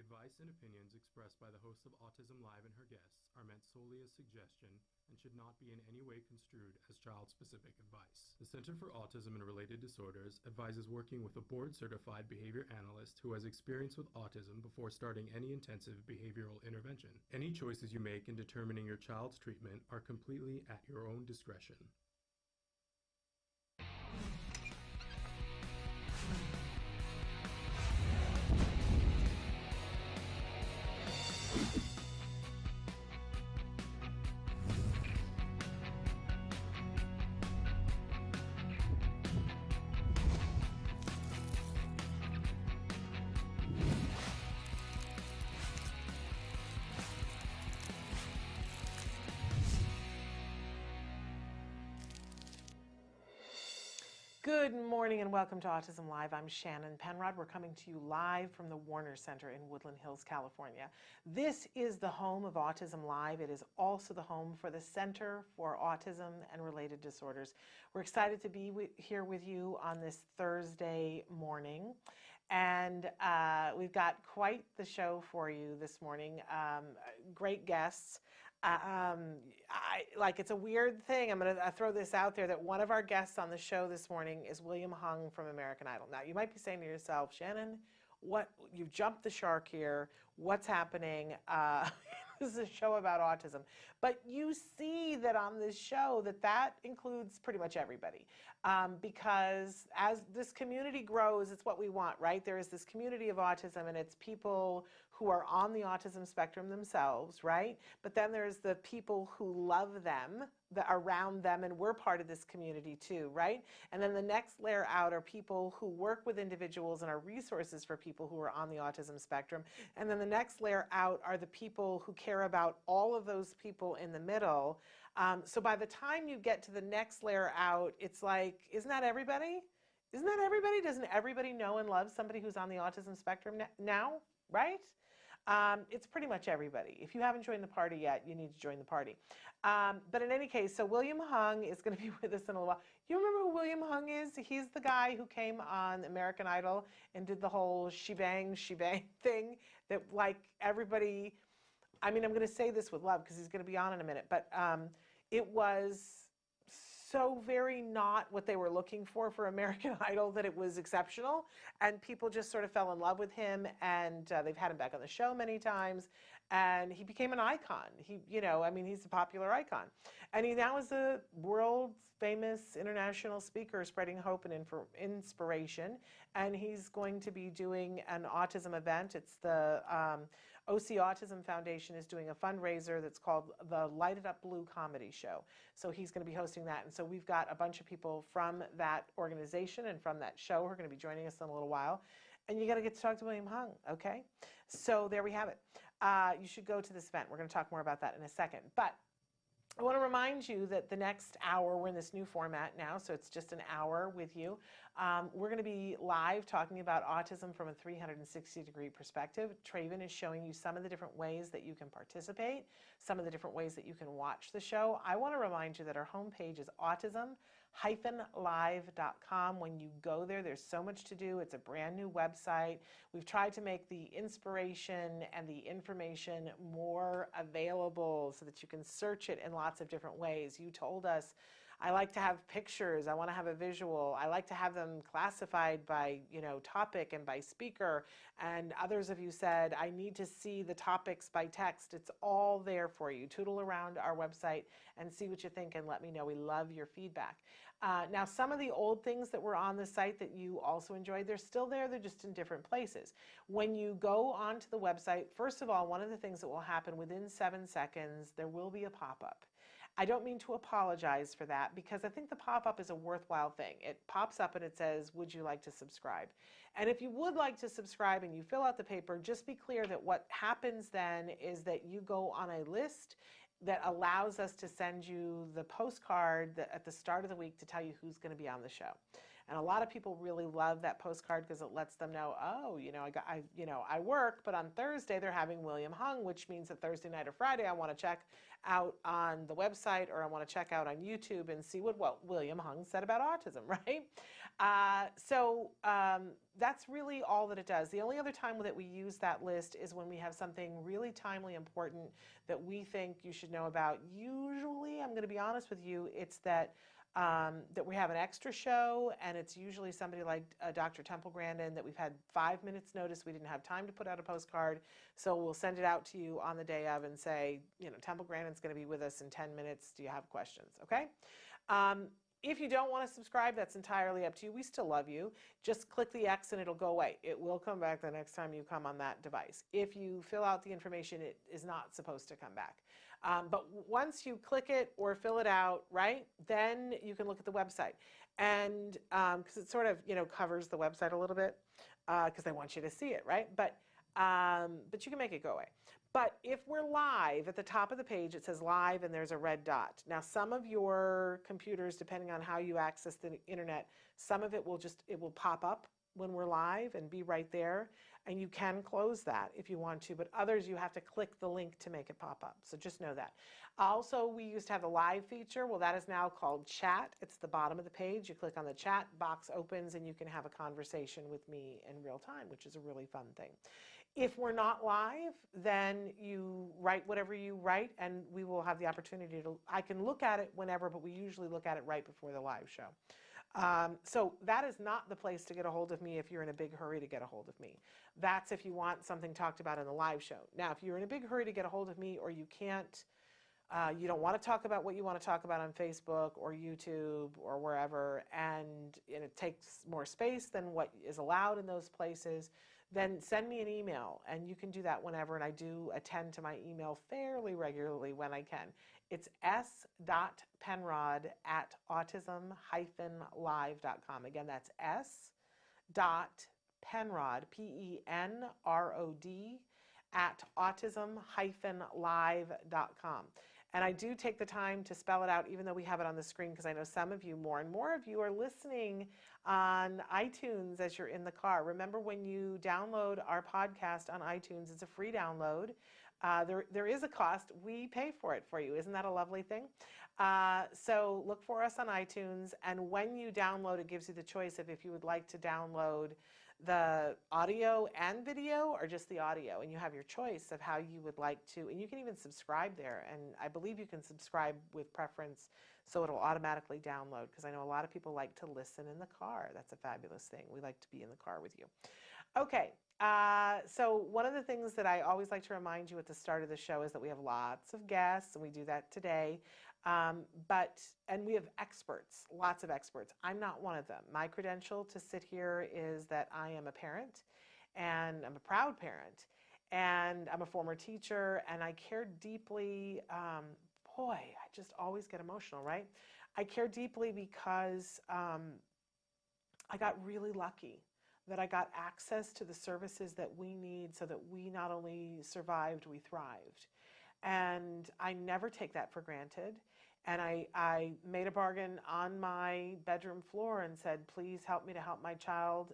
advice and opinions expressed by the host of Autism Live and her guests are meant solely as suggestion and should not be in any way construed as child-specific advice. The Center for Autism and Related Disorders advises working with a board-certified behavior analyst who has experience with autism before starting any intensive behavioral intervention. Any choices you make in determining your child's treatment are completely at your own discretion. Good morning and welcome to Autism Live. I'm Shannon Penrod. We're coming to you live from the Warner Center in Woodland Hills, California. This is the home of Autism Live. It is also the home for the Center for Autism and Related Disorders. We're excited to be here with you on this Thursday morning. And we've got quite the show for you this morning. Great guests. It's a weird thing. I'm going to throw this out there that one of our guests on the show this morning is William Hung from American Idol. Now, you might be saying to yourself, Shannon, what, you've jumped the shark here. What's happening? This is a show about autism. But you see that on this show that includes pretty much everybody. Because as this community grows, it's what we want, right? There is this community of autism, and it's people who are on the autism spectrum themselves, right? But then there's the people who love them, around them, and we're part of this community too, right? And then the next layer out are people who work with individuals and are resources for people who are on the autism spectrum. And then the next layer out are the people who care about all of those people in the middle. So by the time you get to the next layer out, it's like, isn't that everybody? Isn't that everybody? Doesn't everybody know and love somebody who's on the autism spectrum now, right? It's pretty much everybody. If you haven't joined the party yet, you need to join the party. But in any case, so William Hung is going to be with us in a little while. You remember who William Hung is? He's the guy who came on American Idol and did the whole shebang thing that, like, everybody, I mean, I'm going to say this with love because he's going to be on in a minute, but it was so very not what they were looking for American Idol that it was exceptional, and people just sort of fell in love with him, and they've had him back on the show many times, and he became an icon. He's a popular icon, and he now is a world famous international speaker spreading hope and inspiration, and he's going to be doing an autism event. It's the OC Autism Foundation is doing a fundraiser that's called the Light It Up Blue Comedy Show. So he's going to be hosting that. And so we've got a bunch of people from that organization and from that show who are going to be joining us in a little while. And you got to get to talk to William Hung, okay? So there we have it. You should go to this event. We're going to talk more about that in a second. But I want to remind you that the next hour, we're in this new format now, so it's just an hour with you. We're going to be live talking about autism from a 360-degree perspective. Traven is showing you some of the different ways that you can participate, some of the different ways that you can watch the show. I want to remind you that our homepage is autism-live.com. When you go there, there's so much to do. It's a brand new website. We've tried to make the inspiration and the information more available so that you can search it in lots of different ways. You told us, I like to have pictures, I want to have a visual, I like to have them classified by, topic and by speaker, and others of you said, I need to see the topics by text. It's all there for you. Tootle around our website and see what you think and let me know. We love your feedback. Now, some of the old things that were on the site that you also enjoyed, they're still there, they're just in different places. When you go onto the website, first of all, one of the things that will happen within 7 seconds, there will be a pop-up. I don't mean to apologize for that because I think the pop-up is a worthwhile thing. It pops up and it says, would you like to subscribe? And if you would like to subscribe and you fill out the paper, just be clear that what happens then is that you go on a list that allows us to send you the postcard at the start of the week to tell you who's going to be on the show. And a lot of people really love that postcard because it lets them know, oh, I work, but on Thursday they're having William Hung, which means that Thursday night or Friday I want to check out on the website, or I want to check out on YouTube and see what William Hung said about autism, right? So that's really all that it does. The only other time that we use that list is when we have something really timely, important that we think you should know about. Usually, I'm going to be honest with you, it's that we have an extra show, and it's usually somebody like Dr. Temple Grandin that we've had 5 minutes notice. We didn't have time to put out a postcard, so we'll send it out to you on the day of and say, Temple Grandin's going to be with us in 10 minutes. Do you have questions? Okay. If you don't want to subscribe, that's entirely up to you. We still love you. Just click the X and it'll go away. It will come back the next time you come on that device. If you fill out the information, it is not supposed to come back. But once you click it or fill it out, right, then you can look at the website. And because it sort of, covers the website a little bit because they want you to see it, right? But you can make it go away. But if we're live, at the top of the page, it says live and there's a red dot. Now, some of your computers, depending on how you access the internet, some of it will pop up when we're live and be right there. And you can close that if you want to, but others you have to click the link to make it pop up. So just know that. Also, we used to have the live feature. Well, that is now called chat. It's the bottom of the page. You click on the chat box, opens, and you can have a conversation with me in real time, which is a really fun thing. If we're not live, then you write whatever you write, and we will have the opportunity I can look at it whenever, but we usually look at it right before the live show. So that is not the place to get a hold of me if you're in a big hurry to get a hold of me. That's if you want something talked about in the live show. Now, if you're in a big hurry to get a hold of me, or you can't, you don't want to talk about what you want to talk about on Facebook or YouTube or wherever, and it takes more space than what is allowed in those places, then send me an email, and you can do that whenever, and I do attend to my email fairly regularly when I can. It's s.penrod@autism-live.com. Again, that's s.penrod, Penrod, @autism-live.com. And I do take the time to spell it out, even though we have it on the screen, because I know some of you, more and more of you, are listening on iTunes as you're in the car. Remember, when you download our podcast on iTunes, it's a free download. There is a cost. We pay for it for you. Isn't that a lovely thing? So look for us on iTunes, and when you download, it gives you the choice of if you would like to download the audio and video or just the audio, and you have your choice of how you would like to, and you can even subscribe there, and I believe you can subscribe with preference so it'll automatically download, because I know a lot of people like to listen in the car. That's a fabulous thing. We like to be in the car with you. Okay, so one of the things that I always like to remind you at the start of the show is that we have lots of guests, and we do that today. And we have experts, lots of experts. I'm not one of them. My credential to sit here is that I am a parent, and I'm a proud parent, and I'm a former teacher, and I care deeply. Boy, I just always get emotional, right? I care deeply because I got really lucky that I got access to the services that we need so that we not only survived, we thrived. And I never take that for granted. And I made a bargain on my bedroom floor and said, please help me to help my child,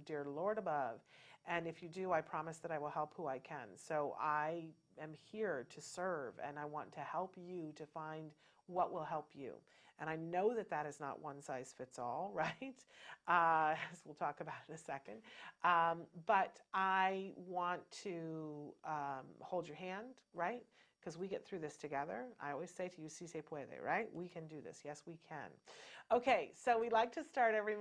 dear Lord above. And if you do, I promise that I will help who I can. So I am here to serve, and I want to help you to find what will help you. And I know that that is not one size fits all, right? As we'll talk about in a second. But I want to hold your hand, right? Because we get through this together. I always say to you, si se puede, right? We can do this. Yes, we can. Okay, so we like to start every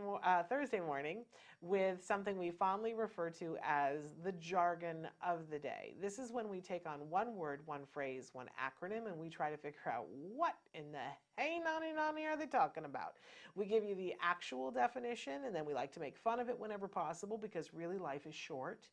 Thursday morning with something we fondly refer to as the jargon of the day. This is when we take on one word, one phrase, one acronym, and we try to figure out what in the hey nani are they talking about. We give you the actual definition, and then we like to make fun of it whenever possible, because really life is short.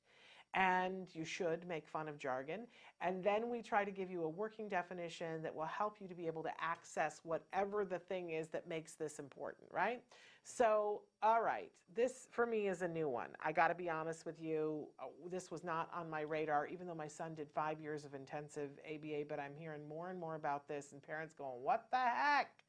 And you should make fun of jargon. And then we try to give you a working definition that will help you to be able to access whatever the thing is that makes this important, right? So, all right, this for me is a new one. I got to be honest with you. This was not on my radar, even though my son did 5 years of intensive ABA, but I'm hearing more and more about this, and parents going, what the heck?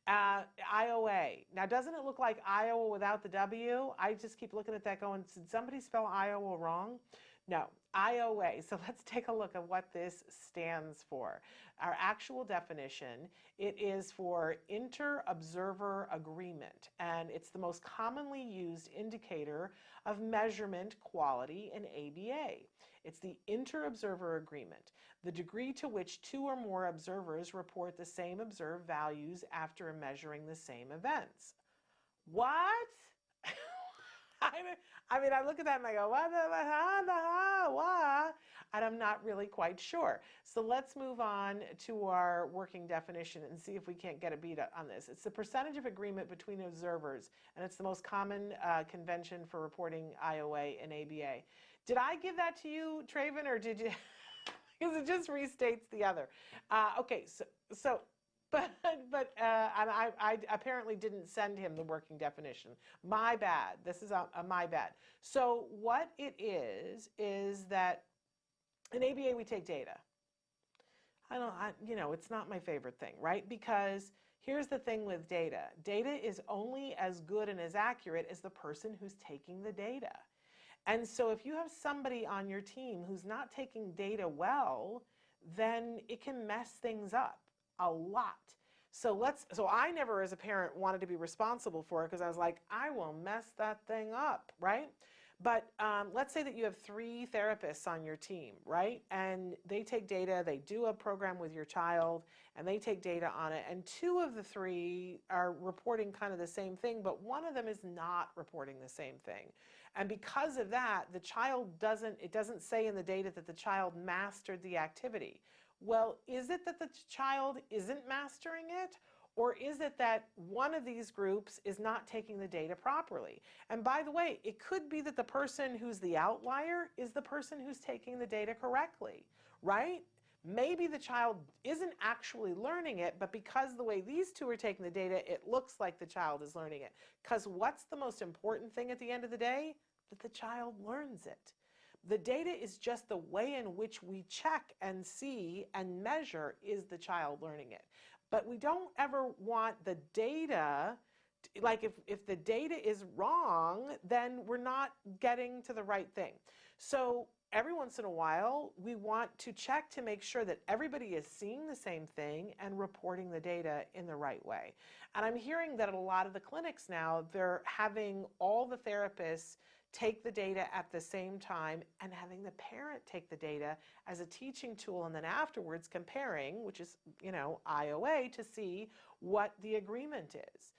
IOA. Now, doesn't it look like Iowa without the W? I just keep looking at that going, did somebody spell Iowa wrong? No, IOA. So let's take a look at what this stands for. Our actual definition, it is for Inter-Observer Agreement, and it's the most commonly used indicator of measurement quality in ABA. It's the Inter-Observer Agreement, the degree to which two or more observers report the same observed values after measuring the same events. What? I mean, I look at that and I go, what? And I'm not really quite sure. So let's move on to our working definition and see if we can't get a beat on this. It's the percentage of agreement between observers, and it's the most common convention for reporting IOA and ABA. Did I give that to you, Traven, or did you? Because it just restates the other. Okay, but I apparently didn't send him the working definition. My bad. This is my bad. So what it is that in ABA we take data. It's not my favorite thing, right? Because here's the thing with data. Data is only as good and as accurate as the person who's taking the data. And so if you have somebody on your team who's not taking data well, then it can mess things up a lot. So I never as a parent wanted to be responsible for it because I was like, I will mess that thing up, right? But let's say that you have 3 therapists on your team, right? And they take data, they do a program with your child, and they take data on it. And 2 of the 3 are reporting kind of the same thing, but one of them is not reporting the same thing. And because of that, it doesn't say in the data that the child mastered the activity. Well, is it that the child isn't mastering it? Or is it that one of these groups is not taking the data properly? And by the way, it could be that the person who's the outlier is the person who's taking the data correctly, right? Maybe the child isn't actually learning it, but because the way these 2 are taking the data, it looks like the child is learning it. Because what's the most important thing at the end of the day? That the child learns it. The data is just the way in which we check and see and measure, is the child learning it. But we don't ever want the data, like if the data is wrong, then we're not getting to the right thing. So every once in a while, we want to check to make sure that everybody is seeing the same thing and reporting the data in the right way. And I'm hearing that at a lot of the clinics now, they're having all the therapists take the data at the same time and having the parent take the data as a teaching tool, and then afterwards comparing, which is, IOA, to see what the agreement is.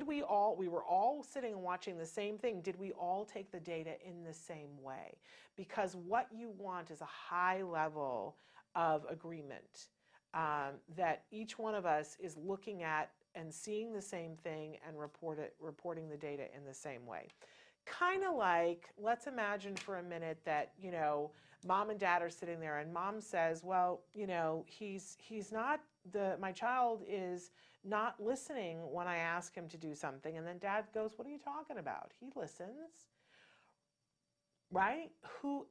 We were all sitting and watching the same thing. Did we all take the data in the same way? Because what you want is a high level of agreement, that each one of us is looking at and seeing the same thing and reporting the data in the same way. Kind of like, let's imagine for a minute that, mom and dad are sitting there and mom says, well, my child is not listening when I ask him to do something. And then dad goes, what are you talking about? He listens, right?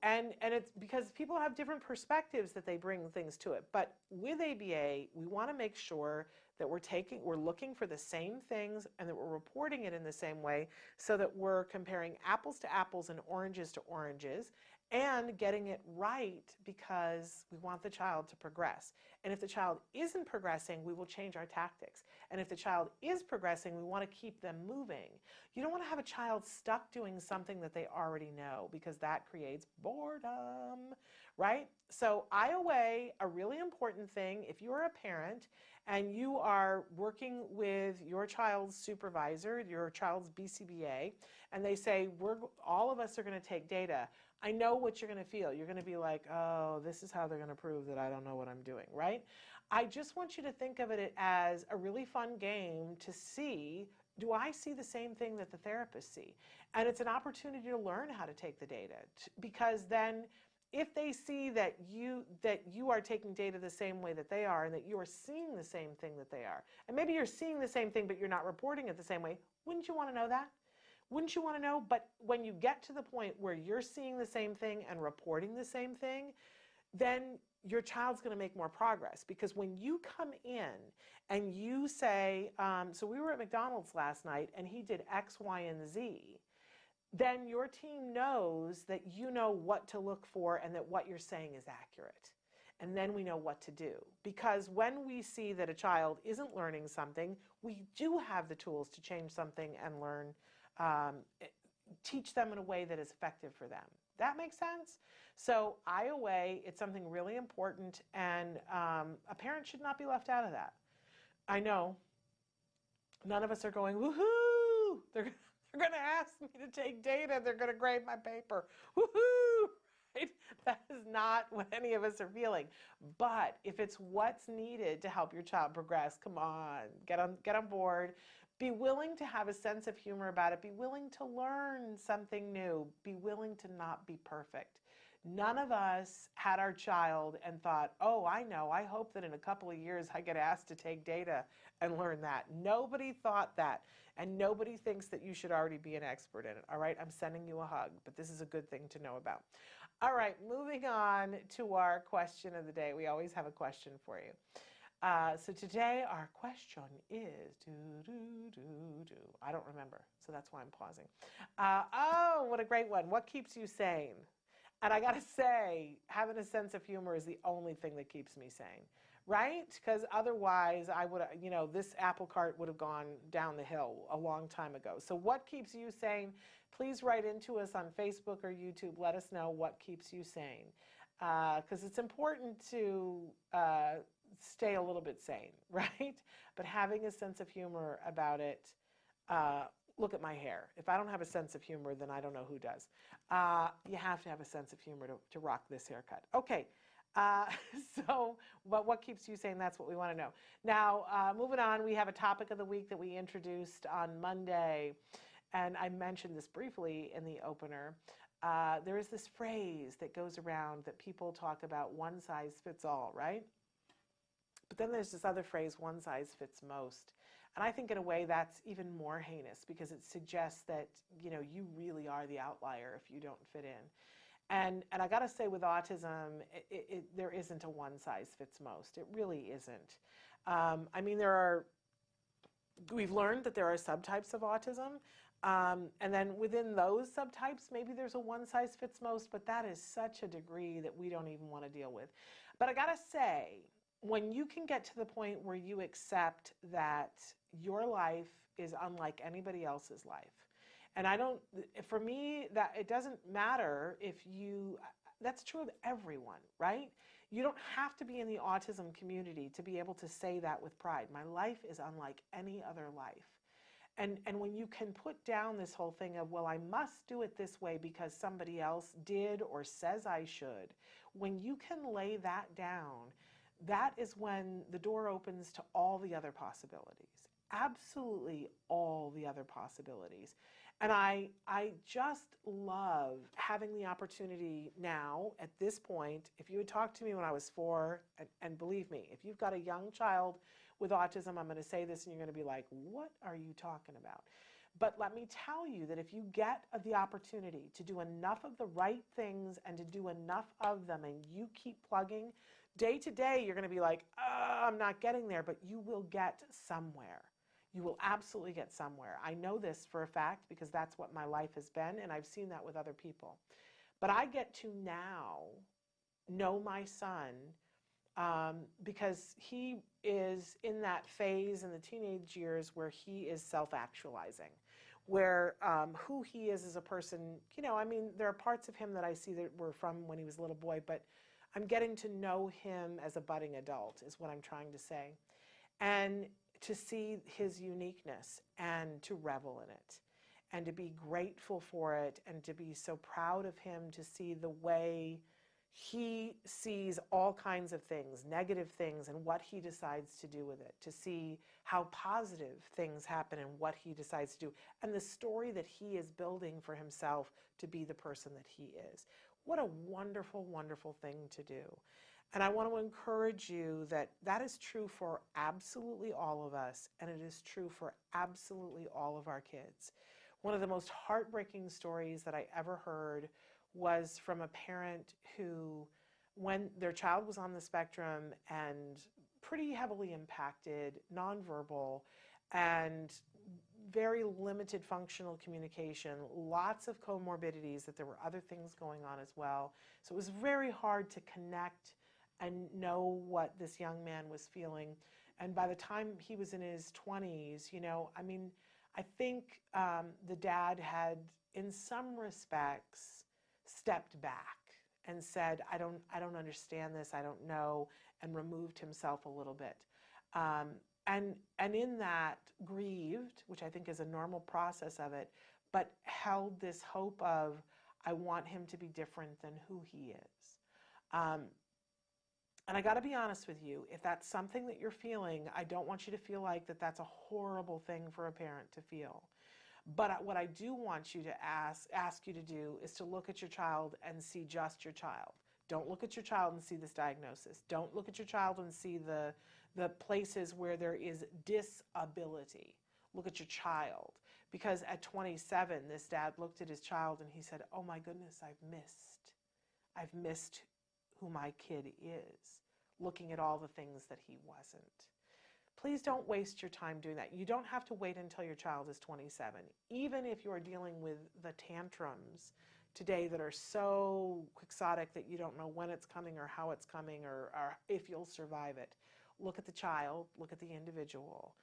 And it's because people have different perspectives that they bring things to it. But with ABA, we want to make sure that we're looking for the same things and that we're reporting it in the same way, so that we're comparing apples to apples and oranges to oranges and getting it right, because we want the child to progress. And if the child isn't progressing, we will change our tactics. And if the child is progressing, we want to keep them moving. You don't want to have a child stuck doing something that they already know, because that creates boredom, right? So IOA, a really important thing, if you're a parent and you are working with your child's supervisor, your child's BCBA, and they say, all of us are going to take data, I know what you're going to feel. You're going to be like, oh, this is how they're going to prove that I don't know what I'm doing, right? I just want you to think of it as a really fun game to see, do I see the same thing that the therapists see? And it's an opportunity to learn how to take the data, because then if they see that you are taking data the same way that they are, and that you are seeing the same thing that they are, and maybe you're seeing the same thing but you're not reporting it the same way, wouldn't you want to know that? Wouldn't you want to know? But when you get to the point where you're seeing the same thing and reporting the same thing, then your child's going to make more progress. Because when you come in and you say, so we were at McDonald's last night and he did X, Y, and Z, then your team knows that you know what to look for and that what you're saying is accurate. And then we know what to do. Because when we see that a child isn't learning something, we do have the tools to change something and learn, teach them in a way that is effective for them. That makes sense? So IOA, it's something really important, and a parent should not be left out of that. I know none of us are going, woohoo! They're going to ask me to take data. They're going to grade my paper. Woohoo! Right? That is not what any of us are feeling. But if it's what's needed to help your child progress, come on, get on board. Be willing to have a sense of humor about it. Be willing to learn something new. Be willing to not be perfect. None of us had our child and thought, oh, I know, I hope that in a couple of years I get asked to take data and learn that. Nobody thought that, and nobody thinks that you should already be an expert in it. All right, I'm sending you a hug, but this is a good thing to know about. All right, moving on to our question of the day. We always have a question for you. So today our question is, I don't remember, so that's why I'm pausing. Oh, what a great one. What keeps you sane? And I got to say, having a sense of humor is the only thing that keeps me sane, right? Because otherwise I would, this apple cart would have gone down the hill a long time ago. So what keeps you sane? Please write into us on Facebook or YouTube. Let us know what keeps you sane. Because it's important to stay a little bit sane, right? But having a sense of humor about it, look at my hair. If I don't have a sense of humor, then I don't know who does. You have to have a sense of humor to rock this haircut. Okay, so what keeps you sane? That's what we want to know. Now, moving on, we have a topic of the week that we introduced on Monday, and I mentioned this briefly in the opener. There is this phrase that goes around that people talk about, one size fits all, right? But then there's this other phrase, one size fits most. And I think in a way that's even more heinous because it suggests that, you really are the outlier if you don't fit in. And I got to say with autism, there isn't a one size fits most. It really isn't. We've learned that there are subtypes of autism. And then within those subtypes, maybe there's a one size fits most, but that is such a degree that we don't even want to deal with. But I got to say, when you can get to the point where you accept that your life is unlike anybody else's life, and for me, that it doesn't matter that's true of everyone, right? You don't have to be in the autism community to be able to say that with pride. My life is unlike any other life. And when you can put down this whole thing of, well, I must do it this way because somebody else did or says I should, when you can lay that down, that is when the door opens to all the other possibilities, absolutely all the other possibilities. And I just love having the opportunity now at this point. If you had talked to me when I was 4, and believe me, if you've got a young child with autism, I'm going to say this and you're going to be like, what are you talking about? But let me tell you that if you get the opportunity to do enough of the right things and to do enough of them and you keep plugging, day to day, you're going to be like, I'm not getting there, but you will get somewhere. You will absolutely get somewhere. I know this for a fact because that's what my life has been, and I've seen that with other people. But I get to now know my son because he is in that phase in the teenage years where he is self-actualizing, where who he is as a person, there are parts of him that I see that were from when he was a little boy, but I'm getting to know him as a budding adult is what I'm trying to say. And to see his uniqueness and to revel in it and to be grateful for it and to be so proud of him, to see the way he sees all kinds of things, negative things, and what he decides to do with it, to see how positive things happen and what he decides to do, and the story that he is building for himself to be the person that he is. What a wonderful, wonderful thing to do. And I want to encourage you that that is true for absolutely all of us, and it is true for absolutely all of our kids. One of the most heartbreaking stories that I ever heard was from a parent who when their child was on the spectrum and pretty heavily impacted, nonverbal, and very limited functional communication, lots of comorbidities, that there were other things going on as well. So it was very hard to connect and know what this young man was feeling. And by the time he was in his 20s, I think the dad had, in some respects, stepped back and said, I don't understand this, I don't know, and removed himself a little bit. And in that, grieved, which I think is a normal process of it, but held this hope of, I want him to be different than who he is. And I got to be honest with you, if that's something that you're feeling, I don't want you to feel like that's a horrible thing for a parent to feel. But what I do want you to ask you to do is to look at your child and see just your child. Don't look at your child and see this diagnosis. Don't look at your child and see the places where there is disability. Look at your child. Because at 27, this dad looked at his child and he said, oh my goodness, I've missed who my kid is, looking at all the things that he wasn't. Please don't waste your time doing that. You don't have to wait until your child is 27. Even if you're dealing with the tantrums today that are so quixotic that you don't know when it's coming or how it's coming or if you'll survive it, look at the child, look at the individual,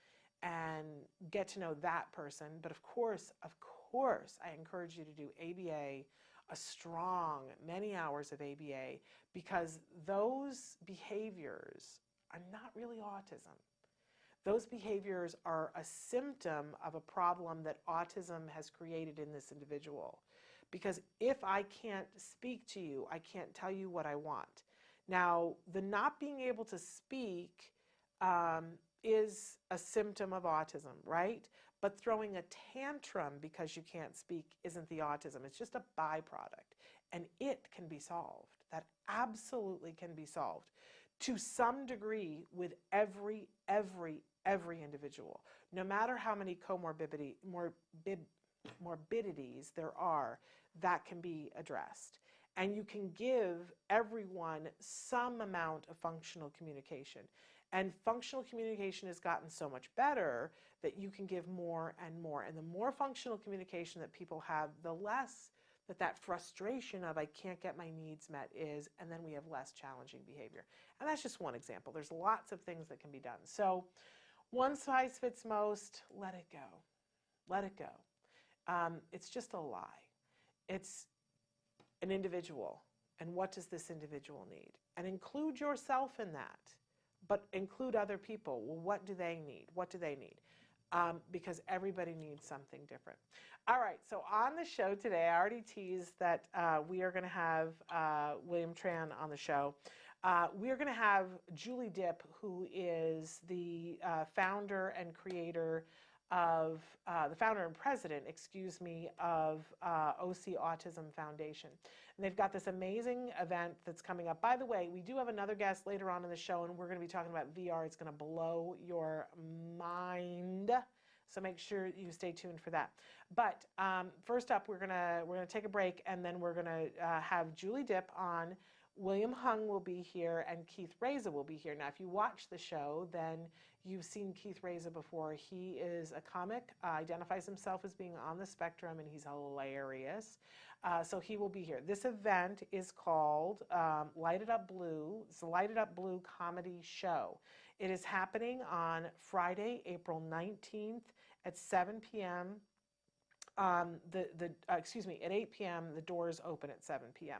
and get to know that person. But of course, I encourage you to do ABA, a strong, many hours of ABA, because those behaviors are not really autism. Those behaviors are a symptom of a problem that autism has created in this individual. Because if I can't speak to you, I can't tell you what I want. Now, the not being able to speak is a symptom of autism, right? But throwing a tantrum because you can't speak isn't the autism. It's just a byproduct. And it can be solved. That absolutely can be solved to some degree with every individual. No matter how many morbidities there are, that can be addressed. And you can give everyone some amount of functional communication. And functional communication has gotten so much better that you can give more and more. And the more functional communication that people have, the less that frustration of I can't get my needs met is, and then we have less challenging behavior. And that's just one example. There's lots of things that can be done. So one size fits most, let it go. Let it go. It's just a lie. It's an individual. And what does this individual need? And include yourself in that. But include other people. Well, what do they need? What do they need? Because everybody needs something different. All right, so on the show today, I already teased that we are going to have William Tran on the show. We are going to have Julie Diep, who is the founder and creator of, the founder and president, of OC Autism Foundation. And they've got this amazing event that's coming up. By the way, we do have another guest later on in the show, and we're going to be talking about VR. It's going to blow your mind. So make sure you stay tuned for that. But first up, we're gonna take a break, and then we're gonna have Julie Diep on. William Hung will be here, and Keith Reza will be here. Now, if you watch the show, then you've seen Keith Reza before. He is a comic, identifies himself as being on the spectrum, and he's hilarious. So he will be here. This event is called Light It Up Blue. It's the Light It Up Blue comedy show. It is happening on Friday, April 19th at 7 p.m. At 8 p.m. The doors open at 7 p.m.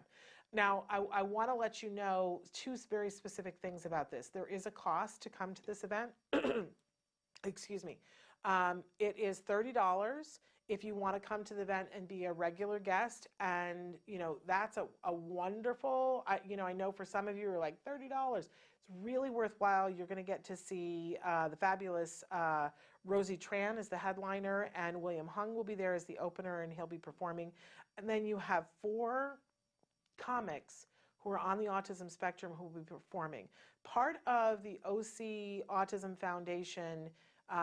Now, I want to let you know two very specific things about this. There is a cost to come to this event. Excuse me. It is $30 if you want to come to the event and be a regular guest. And, that's a wonderful, I know for some of you are like $30. It's really worthwhile. You're going to get to see the fabulous Rosie Tran as the headliner, and William Hung will be there as the opener, and he'll be performing. And then you have 4 comics who are on the autism spectrum who will be performing. Part of the OC Autism Foundation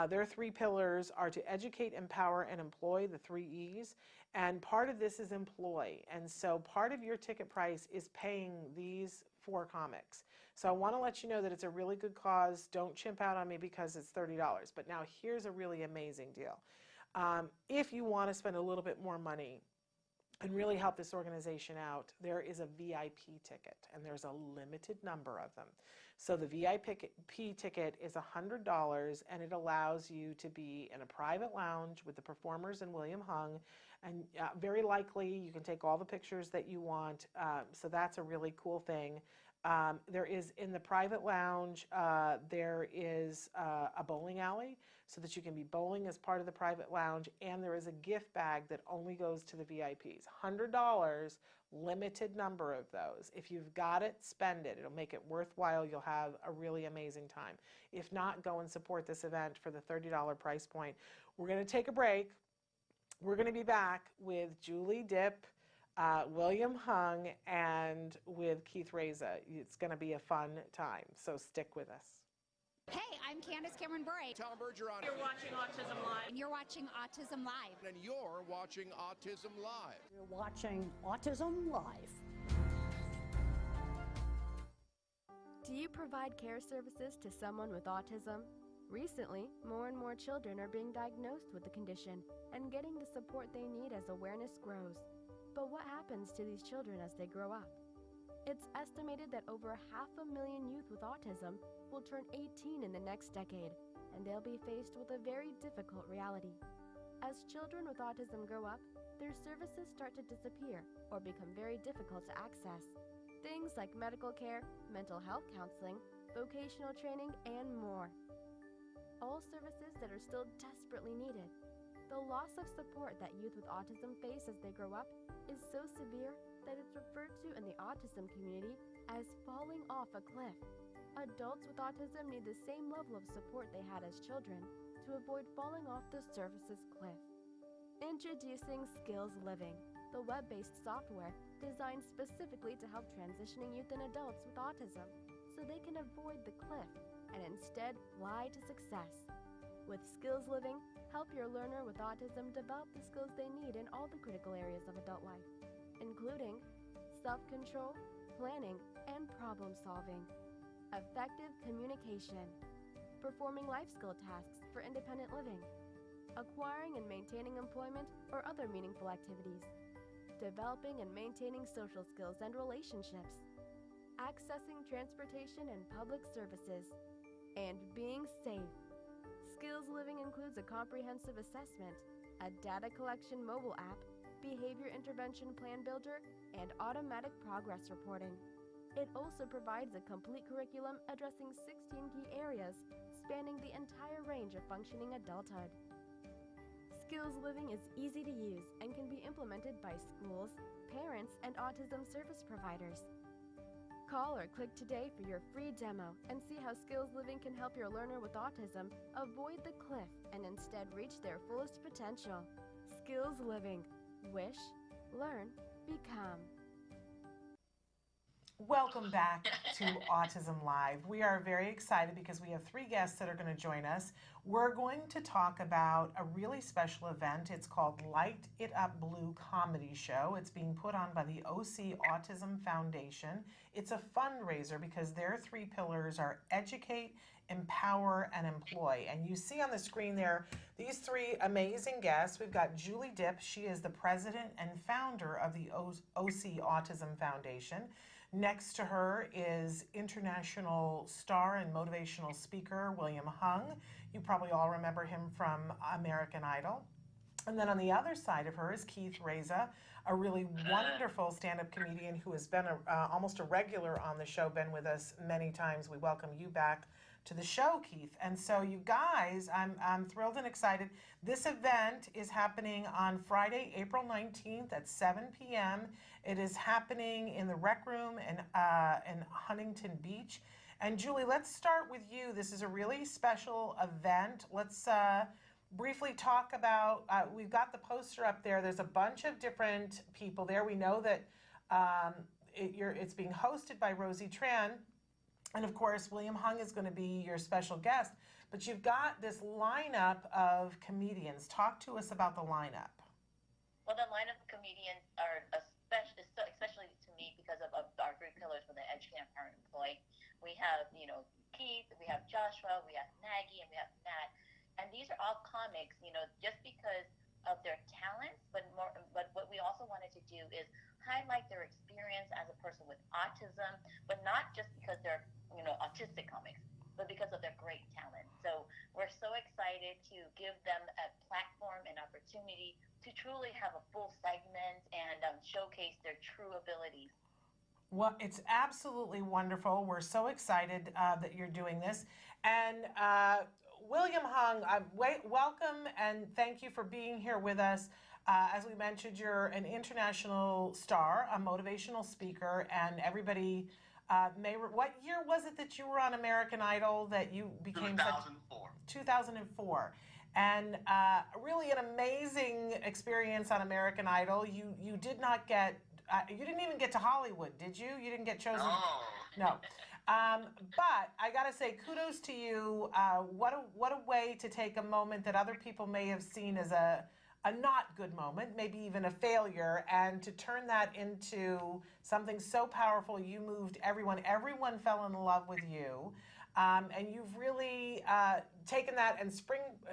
Their three pillars are to educate, empower, and employ, the three E's. And part of this is employ. And so part of your ticket price is paying these 4 comics. So I want to let you know that it's a really good cause. Don't chimp out on me because it's $30. But now here's a really amazing deal. If you want to spend a little bit more money and really help this organization out, there is a VIP ticket, and there's a limited number of them. So the VIP ticket is $100, and it allows you to be in a private lounge with the performers and William Hung, and very likely you can take all the pictures that you want, so that's a really cool thing. There is, in the private lounge, there is a bowling alley so that you can be bowling as part of the private lounge, and there is a gift bag that only goes to the VIPs. $100, limited number of those. If you've got it, spend it. It'll make it worthwhile. You'll have a really amazing time. If not, go and support this event for the $30 price point. We're going to take a break. We're going to be back with Julie Diep, William Hung, and with Keith Reza. It's going to be a fun time, so stick with us. Hey, I'm Candace Cameron Bure. Tom Bergeron. You're watching Autism Live. And you're watching Autism Live. And you're watching Autism Live. You're watching Autism Live. Do you provide care services to someone with autism? Recently, more and more children are being diagnosed with the condition and getting the support they need as awareness grows. But what happens to these children as they grow up? It's estimated that over 500,000 youth with autism will turn 18 in the next decade, and they'll be faced with a very difficult reality. As children with autism grow up, their services start to disappear or become very difficult to access. Things like medical care, mental health counseling, vocational training, and more. All services that are still desperately needed. The loss of support that youth with autism face as they grow up is so severe that it's referred to in the autism community as falling off a cliff. Adults with autism need the same level of support they had as children to avoid falling off the services cliff. Introducing Skills Living, the web-based software designed specifically to help transitioning youth and adults with autism so they can avoid the cliff and instead fly to success. With Skills Living, help your learner with autism develop the skills they need in all the critical areas of adult life, including self-control, planning, and problem-solving, effective communication, performing life skill tasks for independent living, acquiring and maintaining employment or other meaningful activities, developing and maintaining social skills and relationships, accessing transportation and public services, and being safe. Skills Living includes a comprehensive assessment, a data collection mobile app, behavior intervention plan builder, and automatic progress reporting. It also provides a complete curriculum addressing 16 key areas spanning the entire range of functioning adulthood. Skills Living is easy to use and can be implemented by schools, parents, and autism service providers. Call or click today for your free demo and see how Skills Living can help your learner with autism avoid the cliff and instead reach their fullest potential. Skills Living. Wish, learn, become. Welcome back to Autism Live. We are very excited because we have 3 guests that are going to join us. We're going to talk about a really special event. It's called Light It Up Blue Comedy Show. It's being put on by the OC Autism Foundation. It's a fundraiser because their 3 pillars are educate, empower, and employ. And you see on the screen there these 3 amazing guests. We've got Julie Diep. She is the president and founder of the OC Autism Foundation. Next to her is international star and motivational speaker William Hung. You probably all remember him from American Idol. And then on the other side of her is Keith Reza, a really wonderful stand-up comedian who has been almost a regular on the show, been with us many times. We welcome you back to the show, Keith. And so you guys, I'm thrilled and excited. This event is happening on Friday, April 19th at 7 p.m. It is happening in the Rec Room in Huntington Beach. And Julie, let's start with you. This is a really special event. Let's briefly talk about, we've got the poster up there. There's a bunch of different people there. We know that it's being hosted by Rosie Tran. And of course, William Hung is going to be your special guest. But you've got this lineup of comedians. Talk to us about the lineup. Well, the lineup of comedians are especially to me because of our three pillars for the educate, empower, and employ. We have, Keith, we have Joshua, we have Maggie, and we have Matt. And these are all comics, just because of their talents, but what we also wanted to do is highlight their experience as a person with autism, but not just because they're, autistic comics, but because of their great talent. So we're so excited to give them a platform and opportunity to truly have a full segment and showcase their true abilities. Well, it's absolutely wonderful. We're so excited that you're doing this. And William Hung, welcome and thank you for being here with us. As we mentioned, you're an international star, a motivational speaker, and everybody what year was it that you were on American Idol that you became 2004. 2004. And really an amazing experience on American Idol. You did not get, you didn't even get to Hollywood, did you? You didn't get chosen? No. But I gotta say, kudos to you. What a way to take a moment that other people may have seen as a not good moment, maybe even a failure, and to turn that into something so powerful. You moved everyone. Everyone fell in love with you. And you've really taken that and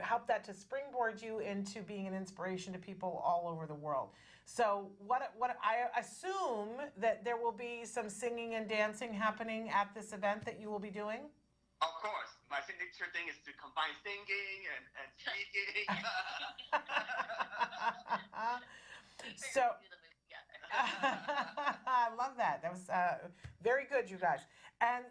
helped that to springboard you into being an inspiration to people all over the world. So what I assume that there will be some singing and dancing happening at this event that you will be doing? Of course. My signature thing is to combine singing and speaking. So I love that. That was very good, you guys. And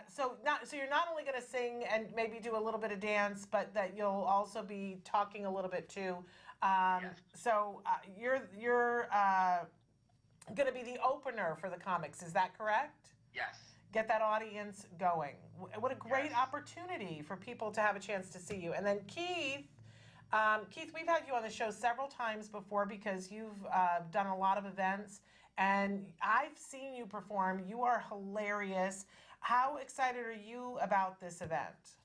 so you're not only going to sing and maybe do a little bit of dance, but that you'll also be talking a little bit too. Yes. So you're going to be the opener for the comics. Is that correct? Yes. Get that audience going. What a great opportunity for people to have a chance to see you. And then Keith, we've had you on the show several times before because you've done a lot of events, and I've seen you perform. You are hilarious. How excited are you about this event?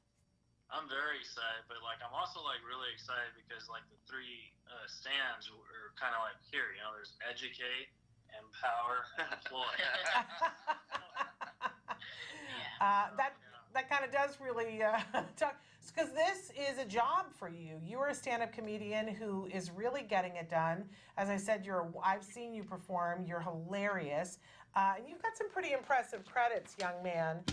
I'm very excited, but I'm also really excited because the three stands are kind of here. There's educate, empower, employ. That kind of does really talk, because this is a job for you. You're a stand-up comedian who is really getting it done. As I said, I've seen you perform. You're hilarious, and you've got some pretty impressive credits, young man.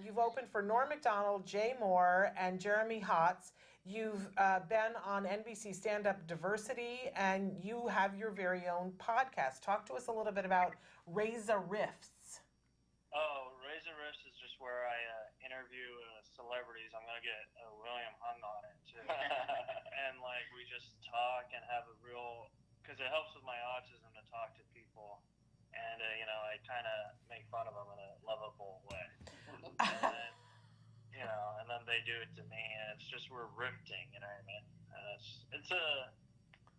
You've opened for Norm Macdonald, Jay Moore, and Jeremy Hotz. You've been on NBC Stand-Up Diversity, and you have your very own podcast. Talk to us a little bit about Reza Riffs. Oh, Reza Riffs is just where I interview celebrities. I'm going to get William Hung on it, too. And, we just talk and have a real... Because it helps with my autism to talk to people. And, I kind of make fun of them in a lovable way. And then, and then they do it to me, and it's just, we're riffing, you know what I mean? And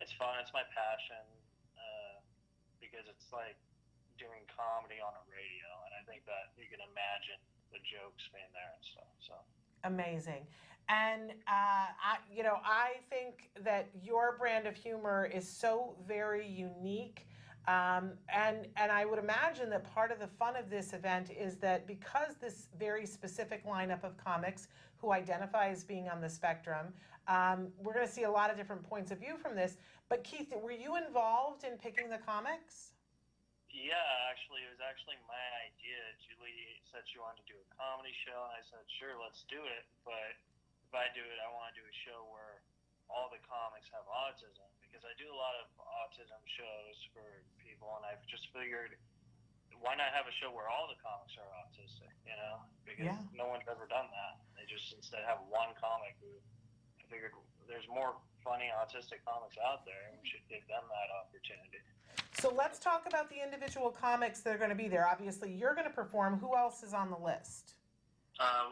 it's fun. It's my passion, because it's doing comedy on a radio, and I think that you can imagine the jokes being there and stuff. So amazing. And I think that your brand of humor is so very unique. And I would imagine that part of the fun of this event is that because this very specific lineup of comics who identify as being on the spectrum, we're going to see a lot of different points of view from this. But Keith, were you involved in picking the comics? Yeah, actually, it was actually my idea. Julie said she wanted to do a comedy show, and I said, sure, let's do it. But if I do it, I want to do a show where all the comics have autism, because I do a lot of autism shows for people, and I've just figured, why not have a show where all the comics are autistic, Because no one's ever done that. They just instead have one comic who, I figured there's more funny autistic comics out there, and we should give them that opportunity. So let's talk about the individual comics that are going to be there. Obviously, you're going to perform. Who else is on the list?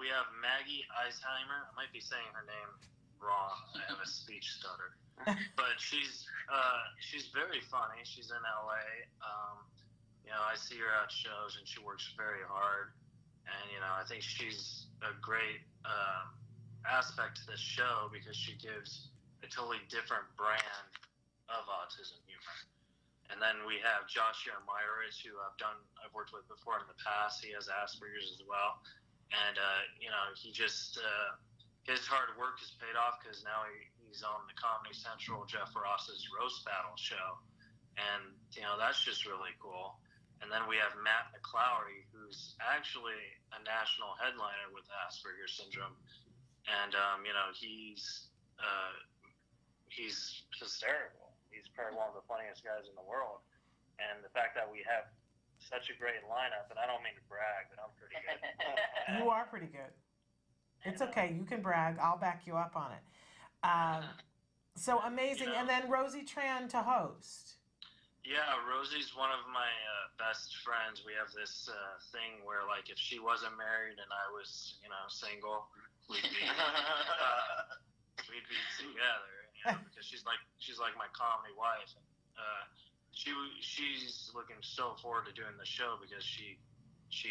We have Maggie Eisheimer. I might be saying her name wrong. I have a speech stutter. But she's very funny. She's in LA. I see her at shows, and she works very hard. And, I think she's a great aspect to this show because she gives a totally different brand of autism humor. And then we have Joshua Meyer, who I've worked with before in the past. He has Asperger's as well. And, he just, his hard work has paid off because now he's on the Comedy Central Jeff Ross's Roast Battle show. And, that's just really cool. And then we have Matt McClowry, who's actually a national headliner with Asperger's syndrome. And, he's hysterical. He's probably one of the funniest guys in the world. And the fact that we have such a great lineup, and I don't mean to brag, but I'm pretty good. You are pretty good. It's okay. You can brag. I'll back you up on it. So amazing. And then Rosie Tran to host. Yeah, Rosie's one of my best friends. We have this thing where, like, if she wasn't married and I was, single, we'd be together. Because she's like my comedy wife. She's looking so forward to doing the show because she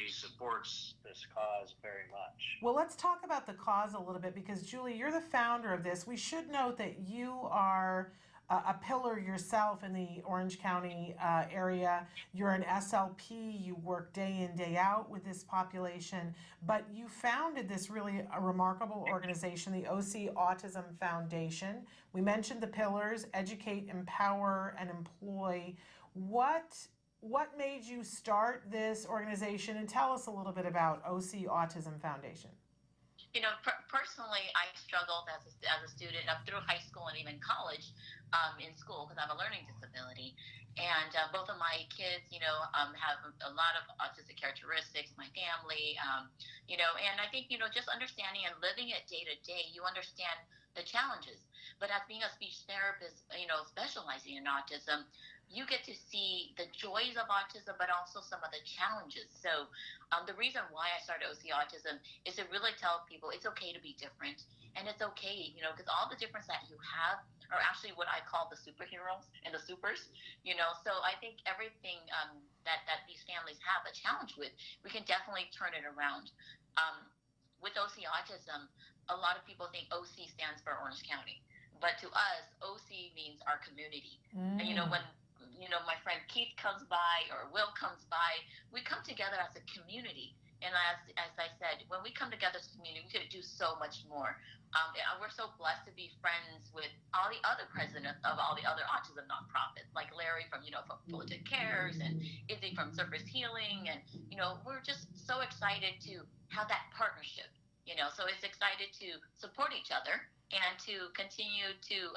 supports this cause very much. Well, let's talk about the cause a little bit because Julie, you're the founder of this. We should note that you are a pillar yourself in the Orange County area. You're an SLP. You work day in, day out with this population, but you founded this really remarkable organization, the OC Autism Foundation. We mentioned the pillars: educate, empower, and employ. What made you start this organization? And tell us a little bit about OC Autism Foundation. Personally, I struggled as a student up through high school and even college in school because I have a learning disability. And both of my kids, have a lot of autistic characteristics, my family, and I think, just understanding and living it day to day, you understand the challenges. But as being a speech therapist, specializing in autism, you get to see the joys of autism, but also some of the challenges. So the reason why I started OC Autism is to really tell people it's okay to be different. And it's okay, because all the difference that you have are actually what I call the superheroes and the supers, So I think everything that these families have a challenge with, we can definitely turn it around. With OC Autism, a lot of people think OC stands for Orange County. But to us, OC means our community. And, when my friend Keith comes by or Will comes by, we come together as a community. And as I said, when we come together as a community, we could do so much more. We're so blessed to be friends with all the other presidents of all the other autism nonprofits, like Larry from Fullerton Cares and Izzy from Surface Healing. And, we're just so excited to have that partnership, so it's excited to support each other and to continue to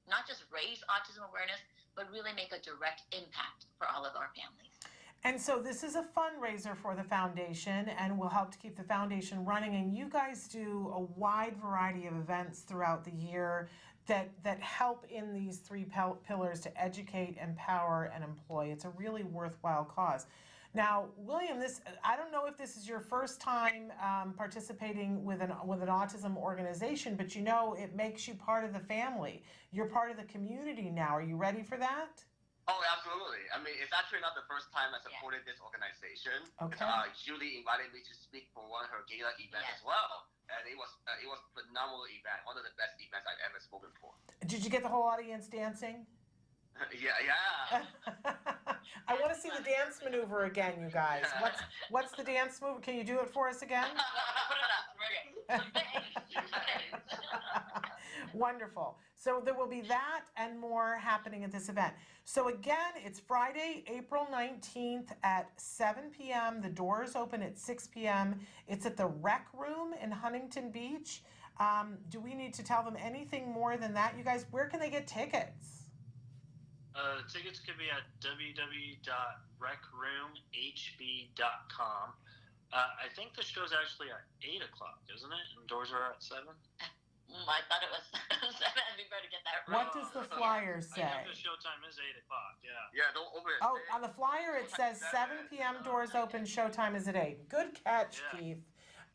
not just raise autism awareness, but really make a direct impact for all of our families. And so this is a fundraiser for the foundation and will help to keep the foundation running. And you guys do a wide variety of events throughout the year that help in these three pillars to educate, empower, and employ. It's a really worthwhile cause. Now, William, I don't know if this is your first time participating with an autism organization, but it makes you part of the family. You're part of the community now. Are you ready for that? Oh, absolutely. I mean, it's actually not the first time I supported this organization. Okay. Julie invited me to speak for one of her gala events as well. And it was a phenomenal event, one of the best events I've ever spoken for. Did you get the whole audience dancing? Yeah. I want to see the dance maneuver again, you guys. What's the dance move? Can you do it for us again? Wonderful. So there will be that and more happening at this event. So again, it's Friday, April 19th at 7 p.m. The doors open at 6 p.m. It's at the Rec Room in Huntington Beach. Do we need to tell them anything more than that? You guys, where can they get tickets? Tickets could be at www.recroomhb.com. I think the show's actually at 8 o'clock, isn't it? And doors are at 7? I thought it was 7. We better get that right. What does the flyer say? I think the showtime is 8 o'clock, yeah. Yeah, don't open it. Oh, on the flyer it says 7 p.m. doors open, showtime is at 8. Good catch, Keith.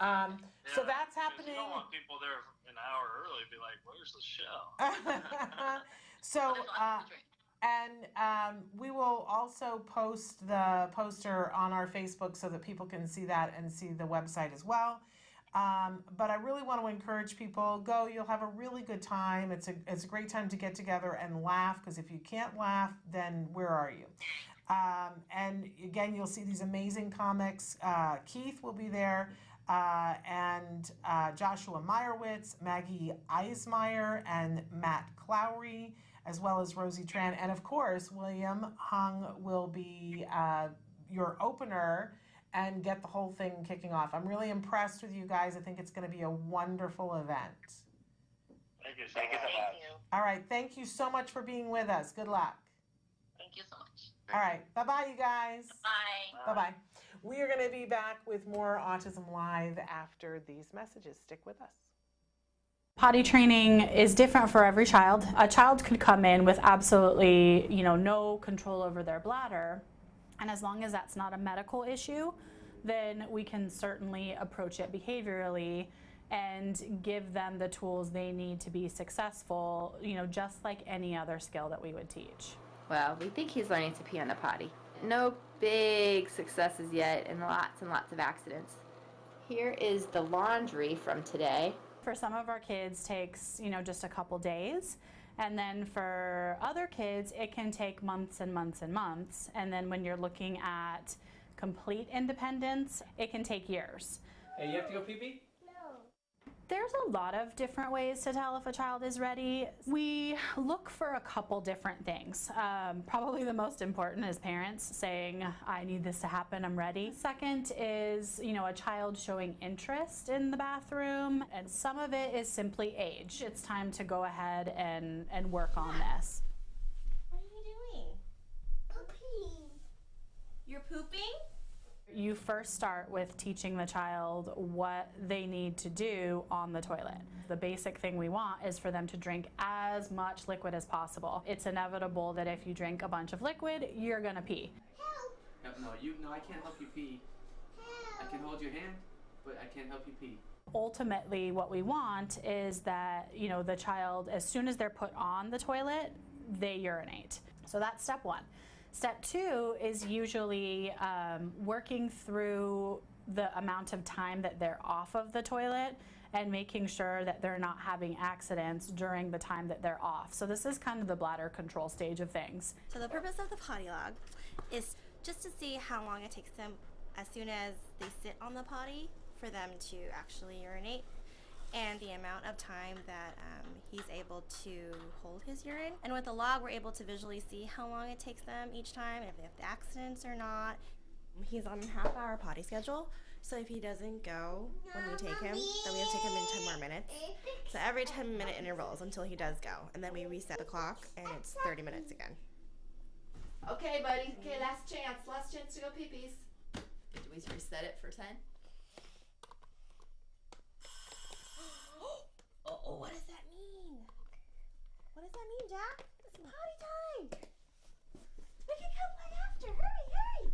So that's happening. You don't want people there an hour early, be like, where's the show? So, And we will also post the poster on our Facebook so that people can see that and see the website as well. But I really want to encourage people, go, you'll have a really good time. It's a great time to get together and laugh, because if you can't laugh, then where are you? And again, you'll see these amazing comics. Keith will be there, and Joshua Meyerowitz, Maggie Eismeyer, and Matt Clowry, as well as Rosie Tran. And of course, William Hung will be your opener and get the whole thing kicking off. I'm really impressed with you guys. I think it's going to be a wonderful event. Thank you so much. All right. Thank you so much for being with us. Good luck. Thank you so much. All right. Bye-bye, you guys. Bye. Bye-bye. We are going to be back with more Autism Live after these messages. Stick with us. Potty training is different for every child. A child could come in with absolutely, no control over their bladder. And as long as that's not a medical issue, then we can certainly approach it behaviorally and give them the tools they need to be successful, just like any other skill that we would teach. Well, we think he's learning to pee on the potty. No big successes yet and lots of accidents. Here is the laundry from today. For some of our kids takes, just a couple days. And then for other kids, it can take months and months and months. And then when you're looking at complete independence, it can take years. Hey, you have to go pee-pee? There's a lot of different ways to tell if a child is ready. We look for a couple different things. Probably the most important is parents saying, I need this to happen, I'm ready. Second is, a child showing interest in the bathroom, and some of it is simply age. It's time to go ahead and work on this. What are you doing? Pooping. You're pooping? You first start with teaching the child what they need to do on the toilet. The basic thing we want is for them to drink as much liquid as possible. It's inevitable that if you drink a bunch of liquid, you're gonna pee. Help. No, I can't help you pee. Help. I can hold your hand, but I can't help you pee. Ultimately, what we want is that, the child, as soon as they're put on the toilet, they urinate. So that's step one. Step two is usually working through the amount of time that they're off of the toilet and making sure that they're not having accidents during the time that they're off. So this is kind of the bladder control stage of things. So the purpose of the potty log is just to see how long it takes them as soon as they sit on the potty for them to actually urinate, and the amount of time that he's able to hold his urine. And with the log, we're able to visually see how long it takes them each time, and if they have accidents or not. He's on a half-hour potty schedule, so if he doesn't go when we take him, then we have to take him in 10 more minutes. So every 10-minute intervals until he does go, and then we reset the clock, and it's 30 minutes again. Okay, buddy. Okay, last chance to go pee-pees. Do we reset it for 10? Oh, what does that mean? What does that mean, Jack? It's potty time! We can come play after. Hurry!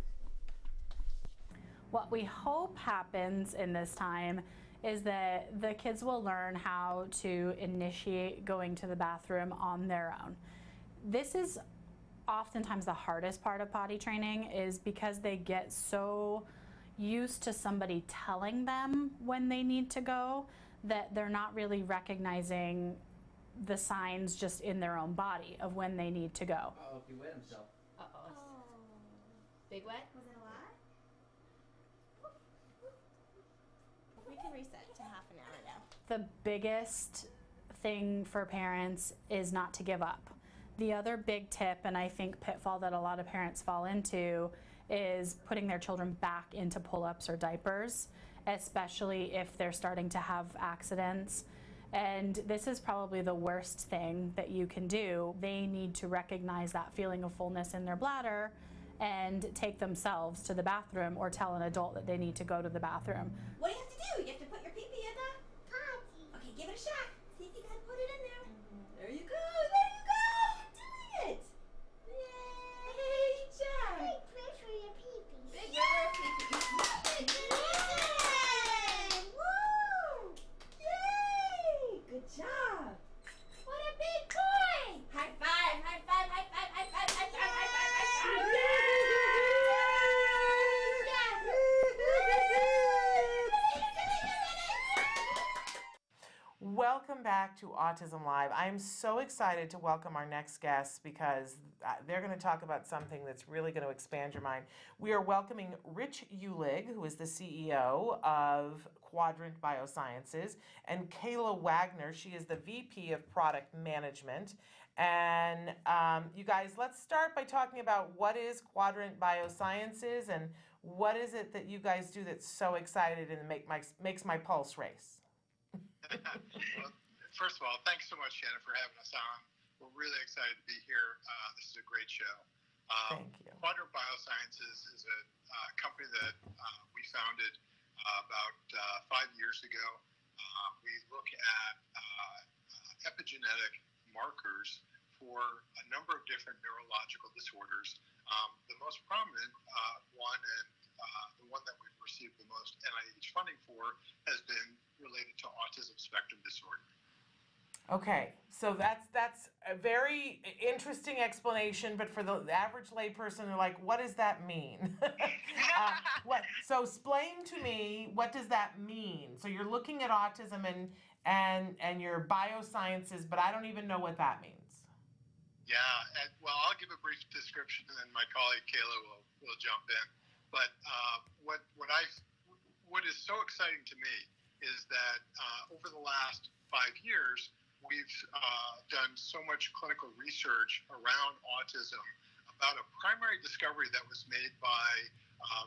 What we hope happens in this time is that the kids will learn how to initiate going to the bathroom on their own. This is oftentimes the hardest part of potty training, is because they get so used to somebody telling them when they need to go that they're not really recognizing the signs just in their own body of when they need to go. Uh-oh, he wet himself. Uh-oh. Big wet? Was it a lot? We can reset to half an hour now. The biggest thing for parents is not to give up. The other big tip, and I think pitfall that a lot of parents fall into, is putting their children back into pull-ups or diapers, especially if they're starting to have accidents. And this is probably the worst thing that you can do. They need to recognize that feeling of fullness in their bladder and take themselves to the bathroom, or tell an adult that they need to go to the bathroom. What do you have to do? You have to put your pee-pee in the potty. Okay, give it a shot. See if you can put it in there. There you go. There you go. You're doing it. Yay, Jack. Big push for your pee-pee. Big pee-pee. Woo! Yay! Good job. What a big boy. High five, high five, high five, high five. back to Autism Live. I'm so excited to welcome our next guest because they're going to talk about something that's really going to expand your mind. We are welcoming Rich Uhlig, who is the CEO of Quadrant Biosciences, and Kayla Wagner. She is the VP of Product Management. And you guys, let's start by talking about what is Quadrant Biosciences and what is it that you guys do that's so excited and makes my pulse race? Well, first of all, thanks so much, Shannon, for having us on. We're really excited to be here. This is a great show. Thank you. Quadrant Biosciences is a company that we founded about 5 years ago. We look at epigenetic markers for a number of different neurological disorders. The most prominent one, and the one that we've received the most NIH funding for, has been related to autism spectrum disorder. Okay, so that's a very interesting explanation, but for the average layperson, they're like, what does that mean? So explain to me, what does that mean? So you're looking at autism and your biosciences, but I don't even know what that means. Yeah, well, I'll give a brief description, and then my colleague Kayla will jump in. But what is so exciting to me is that over the last 5 years, we've done so much clinical research around autism about a primary discovery that was made by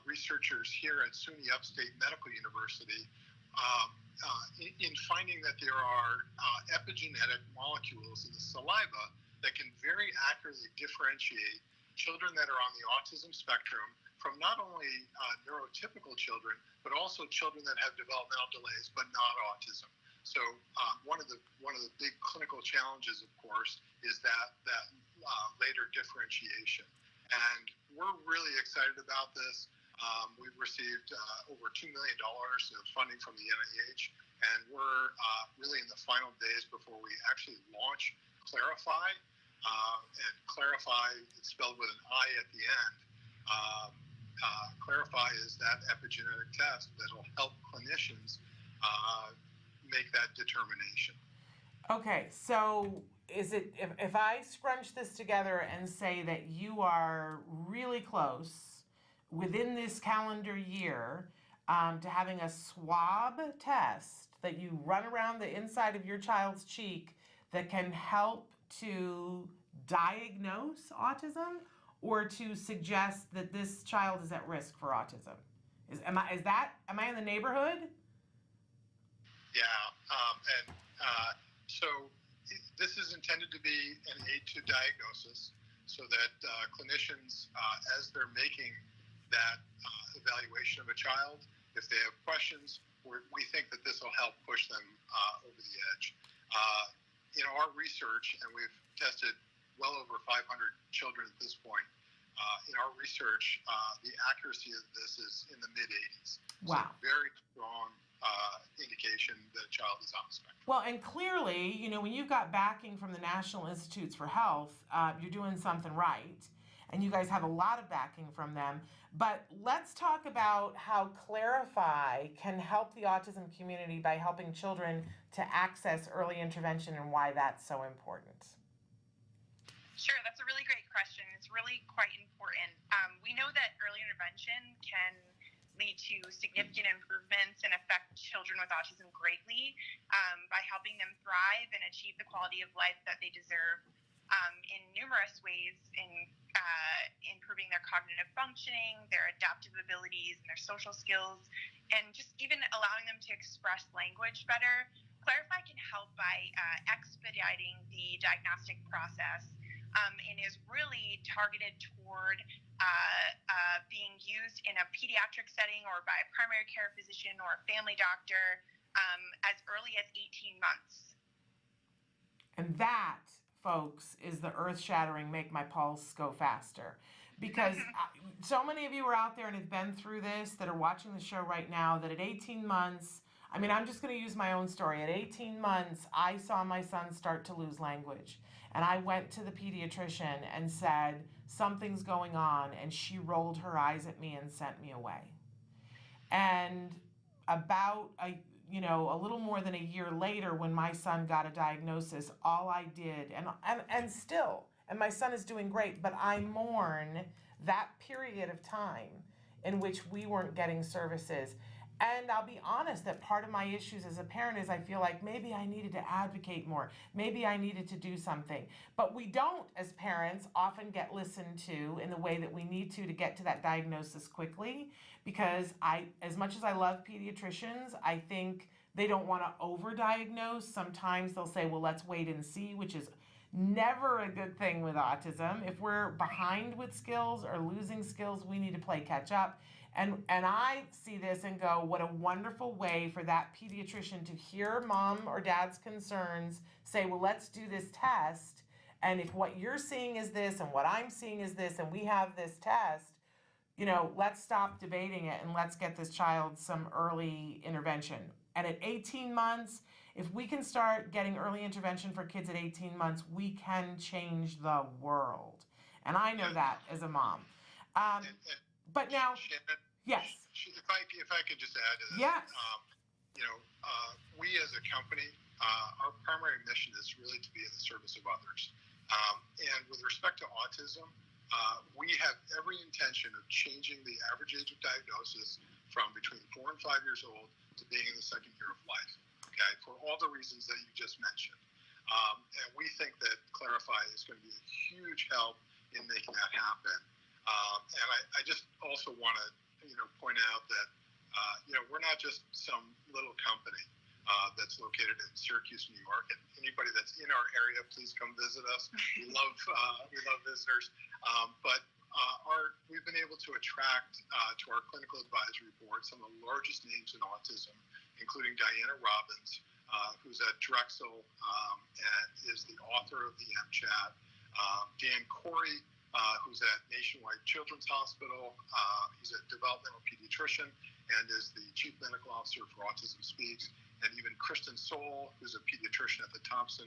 researchers here at SUNY Upstate Medical University in finding that there are epigenetic molecules in the saliva that can very accurately differentiate children that are on the autism spectrum from not only neurotypical children, but also children that have developmental delays but not autism. So one of the big clinical challenges, of course, is that later differentiation. And we're really excited about this. We've received over $2 million of funding from the NIH, and we're really in the final days before we actually launch Clarify. And Clarify is spelled with an I at the end. Clarify is that epigenetic test that will help clinicians make that determination. Okay, so is it, if I scrunch this together and say that you are really close within this calendar year to having a swab test that you run around the inside of your child's cheek that can help to diagnose autism or to suggest that this child is at risk for autism? Am I in the neighborhood? Yeah, so this is intended to be an aid to diagnosis so that clinicians, as they're making that evaluation of a child, if they have questions, we think that this will help push them over the edge. In our research, and we've tested well over 500 children at this point, in our research, the accuracy of this is in the mid-80s. Wow. So very strong indication that a child is on the spectrum. Well, and clearly, when you've got backing from the National Institutes for Health, you're doing something right. And you guys have a lot of backing from them. But let's talk about how Clarify can help the autism community by helping children to access early intervention and why that's so important. Sure, that's a really great question. It's really quite important. We know that early intervention can lead to significant improvements and affect children with autism greatly by helping them thrive and achieve the quality of life that they deserve in numerous ways, in improving their cognitive functioning, their adaptive abilities, and their social skills, and just even allowing them to express language better. Clarify can help by expediting the diagnostic process and is really targeted toward being used in a pediatric setting or by a primary care physician or a family doctor as early as 18 months. And that, folks, is the earth-shattering make my pulse go faster. Because so many of you are out there and have been through this, that are watching the show right now, that at 18 months, I'm just going to use my own story. At 18 months, I saw my son start to lose language. And I went to the pediatrician and said, something's going on. And she rolled her eyes at me and sent me away. And about a little more than a year later when my son got a diagnosis, all I did, and still, and my son is doing great, but I mourn that period of time in which we weren't getting services. And I'll be honest that part of my issues as a parent is I feel like maybe I needed to advocate more. Maybe I needed to do something. But we don't, as parents, often get listened to in the way that we need to get to that diagnosis quickly. Because as much as I love pediatricians, I think they don't want to overdiagnose. Sometimes they'll say, well, let's wait and see, which is never a good thing with autism. If we're behind with skills or losing skills, we need to play catch up. And I see this and go, what a wonderful way for that pediatrician to hear mom or dad's concerns, say, well, let's do this test. And if what you're seeing is this and what I'm seeing is this, and we have this test, let's stop debating it and let's get this child some early intervention. And at 18 months, if we can start getting early intervention for kids at 18 months, we can change the world. And I know that as a mom. But now, Shannon, yes. If I could just add to this. Yes. We as a company, our primary mission is really to be in the service of others. And with respect to autism, we have every intention of changing the average age of diagnosis from between 4 and 5 years old to being in the second year of life, okay, for all the reasons that you just mentioned. And we think that Clarify is going to be a huge help in making that happen. And I just also want to, point out that, we're not just some little company that's located in Syracuse, New York. And anybody that's in our area, please come visit us. We love visitors. But we've been able to attract to our clinical advisory board some of the largest names in autism, including Diana Robbins, who's at Drexel and is the author of the MChat, Dan Corey, who's at Nationwide Children's Hospital. He's a developmental pediatrician and is the Chief Medical Officer for Autism Speaks. And even Kristen Soul, who's a pediatrician at the Thompson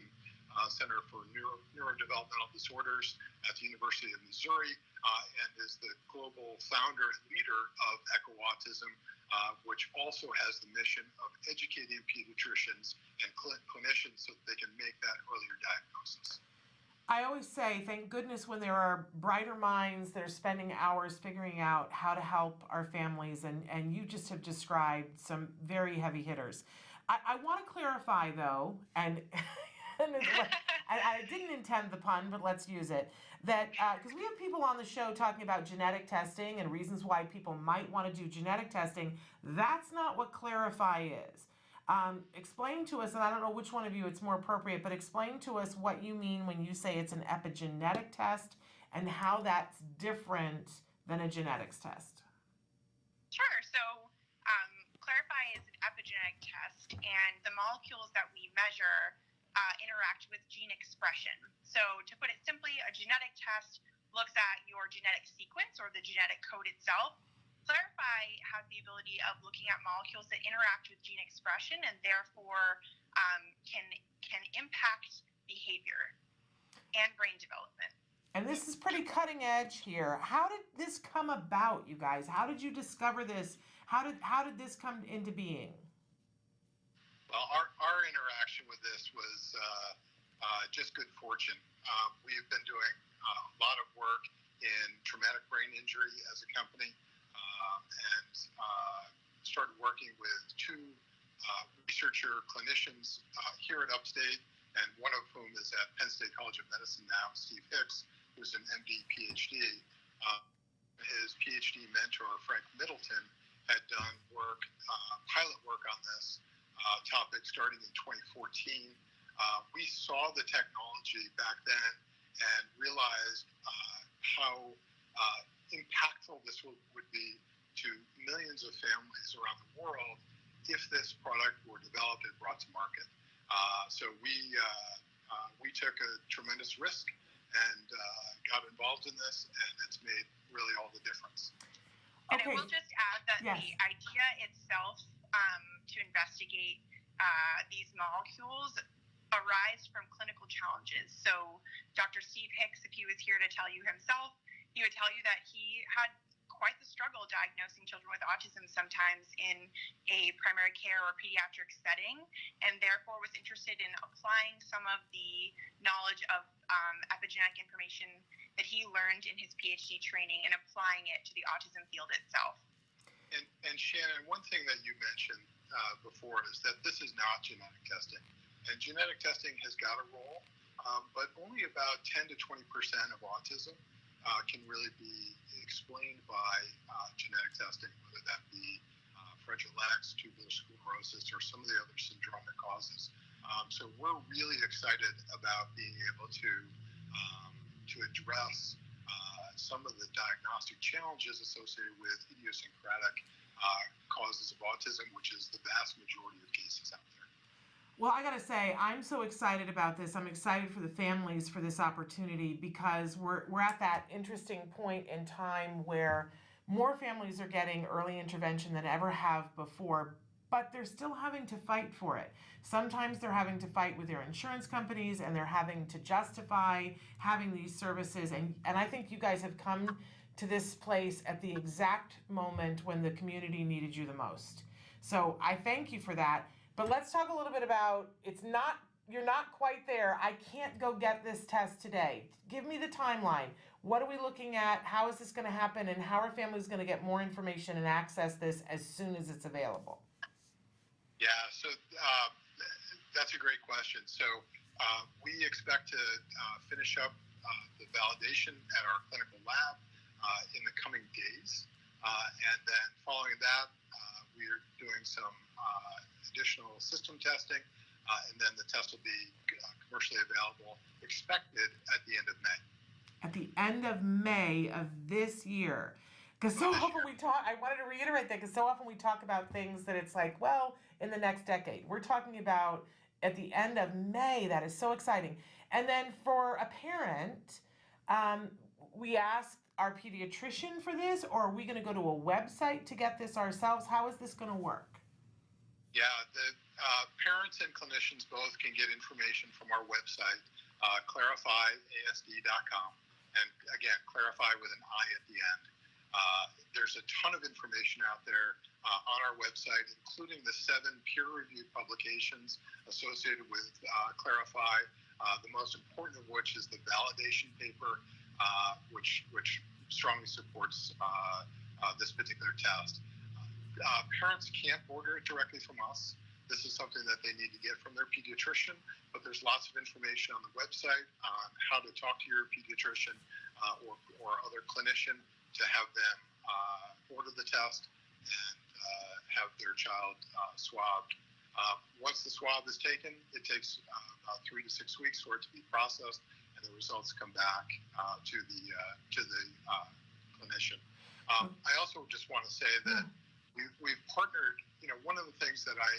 Center for Neurodevelopmental Disorders at the University of Missouri, and is the global founder and leader of Echo Autism, which also has the mission of educating pediatricians and clinicians so that they can make that earlier diagnosis. I always say, thank goodness when there are brighter minds that are spending hours figuring out how to help our families, and you just have described some very heavy hitters. I want to clarify, though, and I didn't intend the pun, but let's use it, that because we have people on the show talking about genetic testing and reasons why people might want to do genetic testing. That's not what Clarify is. Explain to us, and I don't know which one of you it's more appropriate, but explain to us what you mean when you say it's an epigenetic test and how that's different than a genetics test. Sure. So Clarify is an epigenetic test, and the molecules that we measure interact with gene expression. So to put it simply, a genetic test looks at your genetic sequence or the genetic code itself. Clarify has the ability of looking at molecules that interact with gene expression and therefore can impact behavior and brain development. And this is pretty cutting edge here. How did this come about, you guys? How did you discover this? How did this come into being? Well, our interaction with this was just good fortune. We've been doing a lot of work in traumatic brain injury as a company. And started working with two researcher clinicians here at Upstate, and one of whom is at Penn State College of Medicine now, Steve Hicks, who's an MD, PhD. His PhD mentor, Frank Middleton, had done pilot work on this topic starting in 2014. We saw the technology back then and realized how impactful this would be to millions of families around the world if this product were developed and brought to market. So we took a tremendous risk and got involved in this, and it's made really all the difference. And I will just add that the idea itself to investigate these molecules arise from clinical challenges. So Dr. Steve Hicks, if he was here to tell you himself, he would tell you that he had quite the struggle diagnosing children with autism sometimes in a primary care or pediatric setting, and therefore was interested in applying some of the knowledge of epigenetic information that he learned in his PhD training and applying it to the autism field itself. And Shannon, one thing that you mentioned before is that this is not genetic testing. And genetic testing has got a role, but only about 10 to 20% of autism can really be explained by genetic testing, whether that be Fragile X, tuberous sclerosis, or some of the other syndromic causes. So we're really excited about being able to address some of the diagnostic challenges associated with idiosyncratic causes of autism, which is the vast majority of cases out there. Well, I got to say, I'm so excited about this. I'm excited for the families for this opportunity because we're at that interesting point in time where more families are getting early intervention than ever have before, but they're still having to fight for it. Sometimes they're having to fight with their insurance companies and they're having to justify having these services. And I think you guys have come to this place at the exact moment when the community needed you the most. So I thank you for that. But let's talk a little bit about, you're not quite there. I can't go get this test today. Give me the timeline. What are we looking at? How is this going to happen? And how are families going to get more information and access this as soon as it's available? Yeah, so that's a great question. So we expect to finish up the validation at our clinical lab in the coming days. And then following that, we are doing some additional system testing, and then the test will be commercially available, expected at the end of May. At the end of May of this year. Because so often we talk, I wanted to reiterate that, because so often we talk about things that it's like, well, in the next decade. We're talking about at the end of May. That is so exciting. And then for a parent, we asked our pediatrician for this, or are we going to go to a website to get this ourselves? How is this going to work? Yeah, the parents and clinicians both can get information from our website, clarifyasd.com. And again, clarify with an I at the end. There's a ton of information out there on our website, including the 7 peer-reviewed publications associated with Clarify, the most important of which is the validation paper, which strongly supports this particular test. Parents can't order it directly from us. This is something that they need to get from their pediatrician, but there's lots of information on the website on how to talk to your pediatrician or other clinician to have them order the test and have their child swabbed. Once the swab is taken, it takes about 3 to 6 weeks for it to be processed, and the results come back to the clinician. I also just want to say that we've partnered. One of the things that I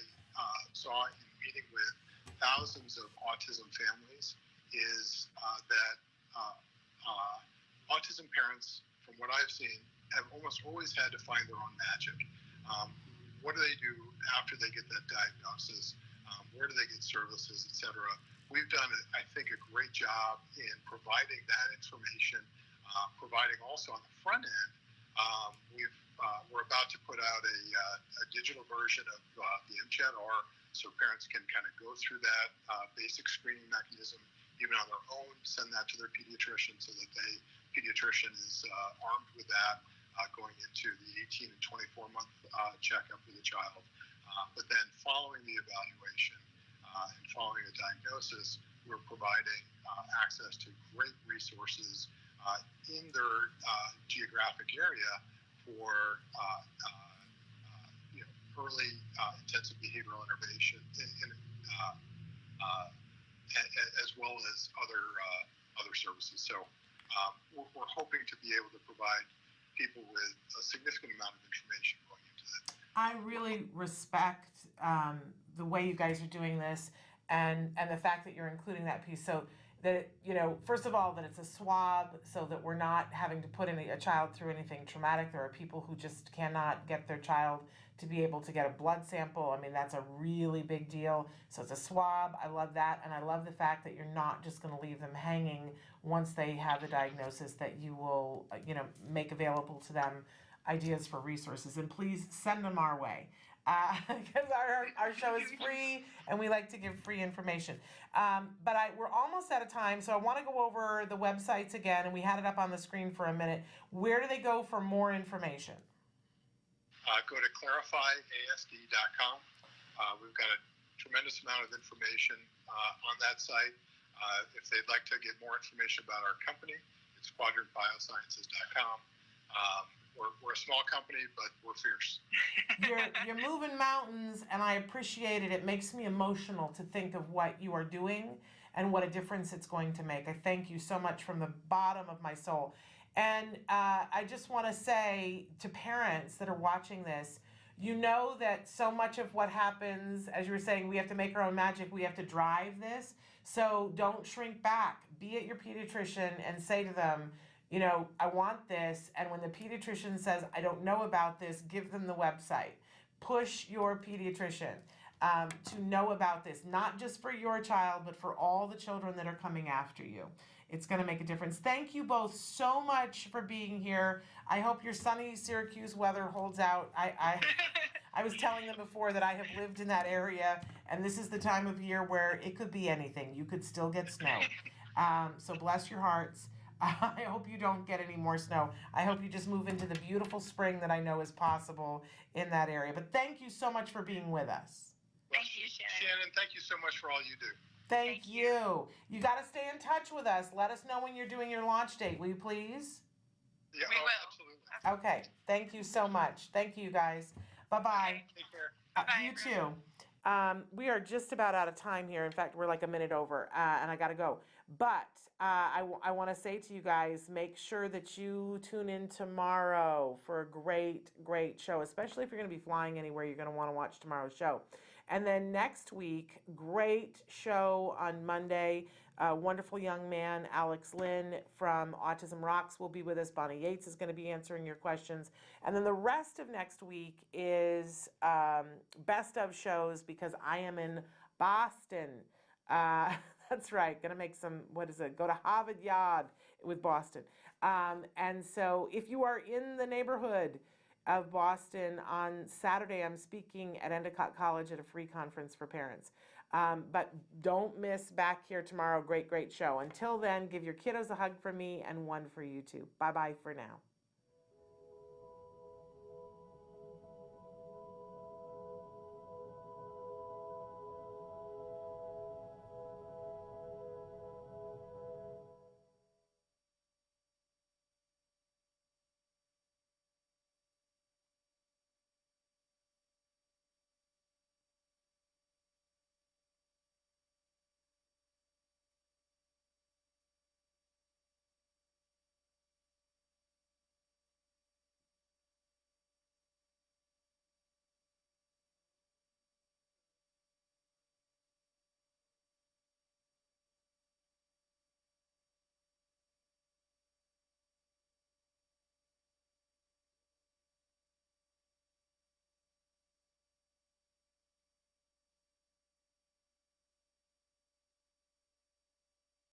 saw in meeting with thousands of autism families is that autism parents, from what I've seen, have almost always had to find their own magic. What do they do after they get that diagnosis? Where do they get services, et cetera? We've done, I think, a great job in providing that information, providing also on the front end. We're about to put out a digital version of the MCHAT-R, so parents can kind of go through that basic screening mechanism, even on their own, send that to their pediatrician so that pediatrician is armed with that going into the 18 and 24-month checkup with the child. But then following the evaluation and following the diagnosis, we're providing access to great resources in their geographic area for early intensive behavioral intervention, as well as other services. So we're hoping to be able to provide people with a significant amount of information going into that. I really respect the way you guys are doing this and the fact that you're including that piece. So that, first of all, that it's a swab so that we're not having to put a child through anything traumatic. There are people who just cannot get their child to be able to get a blood sample. I mean, that's a really big deal. So it's a swab. I love that. And I love the fact that you're not just going to leave them hanging once they have the diagnosis, that you will, make available to them ideas for resources, and please send them our way. Because our show is free and we like to give free information. But we're almost out of time, so I want to go over the websites again, and we had it up on the screen for a minute. Where do they go for more information? Go to clarifyasd.com. We've got a tremendous amount of information on that site. If they'd like to get more information about our company, it's quadrantbiosciences.com. We're a small company, but we're fierce. You're moving mountains, and I appreciate it. It makes me emotional to think of what you are doing and what a difference it's going to make. I thank you so much from the bottom of my soul. And I just want to say to parents that are watching this, you know that so much of what happens, as you were saying, we have to make our own magic. We have to drive this. So don't shrink back. Be at your pediatrician and say to them, you know, I want this. And when the pediatrician says, I don't know about this, give them the website. Push your pediatrician to know about this, not just for your child, but for all the children that are coming after you. It's going to make a difference. Thank you both I much for being here. I hope your sunny Syracuse weather holds out. I was telling them before that I have lived in that area, and this is the time of year where it could be anything. You could still get snow. So bless your hearts. I hope you don't get any more snow. I hope you just move into the beautiful spring that I know is possible in that area. But thank you so much for being with us. Thank you, Shannon. Shannon, thank you so much for all you do. Thank you. You got to stay in touch with us. Let us know when you're doing your launch date, will you please? Yeah, We will. Absolutely. Okay. Thank you so much. Thank you, guys. Bye-bye. Take care. You too. We are just about out of time here. In fact, we're like a minute over, and I got to go. But I want to say to you guys, make sure that you tune in tomorrow for a great, great show, especially if you're going to be flying anywhere. You're going to want to watch tomorrow's show. And then next week, great show on Monday. Wonderful young man, Alex Lynn from Autism Rocks will be with us. Bonnie Yates is going to be answering your questions. And then the rest of next week is best of shows because I am in Boston. That's right. Going to make some, go to Harvard Yard with Boston. And so if you are in the neighborhood of Boston on Saturday, I'm speaking at Endicott College at a free conference for parents. But don't miss back here tomorrow. Great, great show. Until then, give your kiddos a hug from me and one for you too. Bye-bye for now.